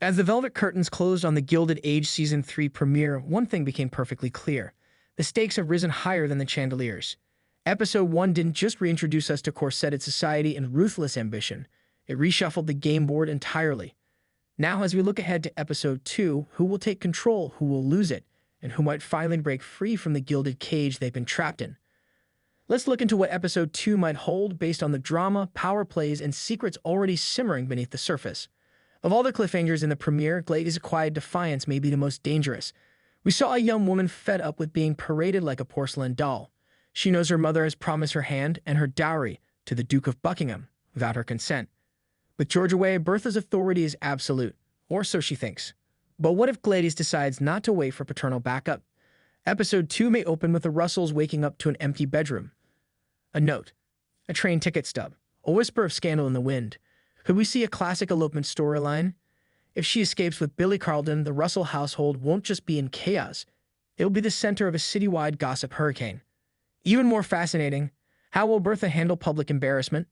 As the velvet curtains closed on the Gilded Age Season 3 premiere, one thing became perfectly clear. The stakes have risen higher than the chandeliers. Episode 1 didn't just reintroduce us to corseted society and ruthless ambition, it reshuffled the game board entirely. Now, as we look ahead to Episode 2, who will take control, who will lose it, and who might finally break free from the gilded cage they've been trapped in? Let's look into what Episode 2 might hold based on the drama, power plays, and secrets already simmering beneath the surface. Of all the cliffhangers in the premiere, Glady's quiet defiance may be the most dangerous. We saw a young woman fed up with being paraded like a porcelain doll. She knows her mother has promised her hand and her dowry to the Duke of Buckingham without her consent. With George away, Bertha's authority is absolute, or so she thinks. But what if Glady's decides not to wait for paternal backup? Episode 2 may open with the Russells waking up to an empty bedroom. A note, a train ticket stub, a whisper of scandal in the wind. Could we see a classic elopement storyline? If she escapes with Billy Carlton, the Russell household won't just be in chaos. It will be the center of a citywide gossip hurricane. Even more fascinating, how will Bertha handle public embarrassment?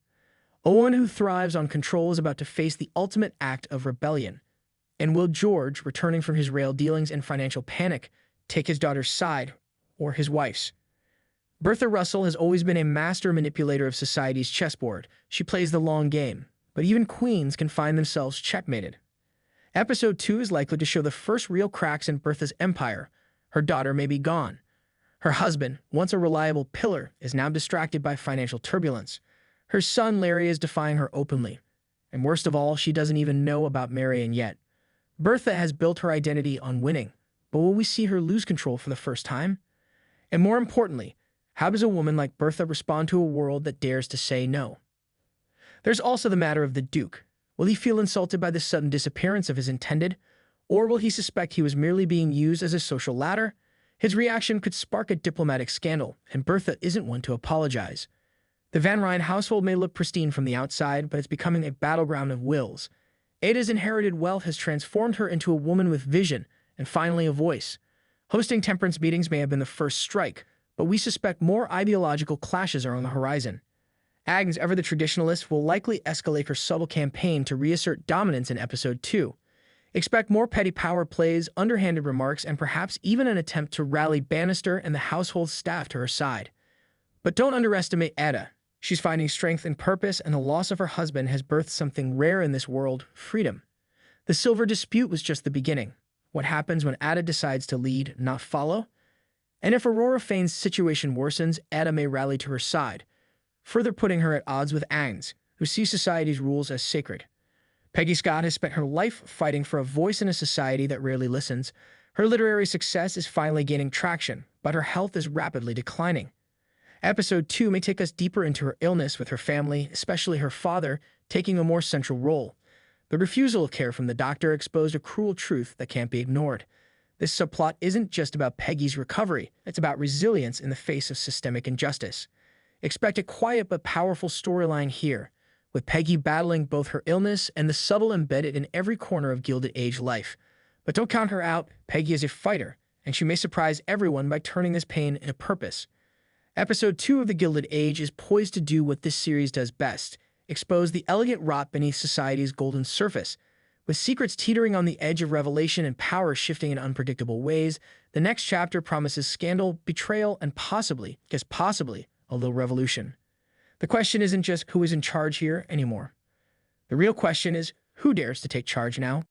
A woman who thrives on control is about to face the ultimate act of rebellion. And will George, returning from his rail dealings and financial panic, take his daughter's side or his wife's? Bertha Russell has always been a master manipulator of society's chessboard. She plays the long game, but even queens can find themselves checkmated. Episode 2 is likely to show the first real cracks in Bertha's empire. Her daughter may be gone. Her husband, once a reliable pillar, is now distracted by financial turbulence. Her son, Larry, is defying her openly. And worst of all, she doesn't even know about Marion yet. Bertha has built her identity on winning, but will we see her lose control for the first time? And more importantly, how does a woman like Bertha respond to a world that dares to say no? There's also the matter of the Duke. Will he feel insulted by the sudden disappearance of his intended, or will he suspect he was merely being used as a social ladder? His reaction could spark a diplomatic scandal, and Bertha isn't one to apologize. The Van Ryn household may look pristine from the outside, but it's becoming a battleground of wills. Ada's inherited wealth has transformed her into a woman with vision and finally a voice. Hosting temperance meetings may have been the first strike, but we suspect more ideological clashes are on the horizon. Agnes, ever the traditionalist, will likely escalate her subtle campaign to reassert dominance in Episode 2. Expect more petty power plays, underhanded remarks, and perhaps even an attempt to rally Bannister and the household staff to her side. But don't underestimate Ada. She's finding strength and purpose, and the loss of her husband has birthed something rare in this world: freedom. The Silver Dispute was just the beginning. What happens when Ada decides to lead, not follow? And if Aurora Fane's situation worsens, Ada may rally to her side, further putting her at odds with Agnes, who sees society's rules as sacred. Peggy Scott has spent her life fighting for a voice in a society that rarely listens. Her literary success is finally gaining traction, but her health is rapidly declining. Episode 2 may take us deeper into her illness, with her family, especially her father, taking a more central role. The refusal of care from the doctor exposed a cruel truth that can't be ignored. This subplot isn't just about Peggy's recovery, it's about resilience in the face of systemic injustice. Expect a quiet but powerful storyline here, with Peggy battling both her illness and the subtle embedded in every corner of Gilded Age life. But don't count her out. Peggy is a fighter, and she may surprise everyone by turning this pain into purpose. Episode 2 of The Gilded Age is poised to do what this series does best: expose the elegant rot beneath society's golden surface. With secrets teetering on the edge of revelation and power shifting in unpredictable ways, the next chapter promises scandal, betrayal, and possibly, just possibly, a little revolution. The question isn't just who is in charge here anymore. The real question is, who dares to take charge now?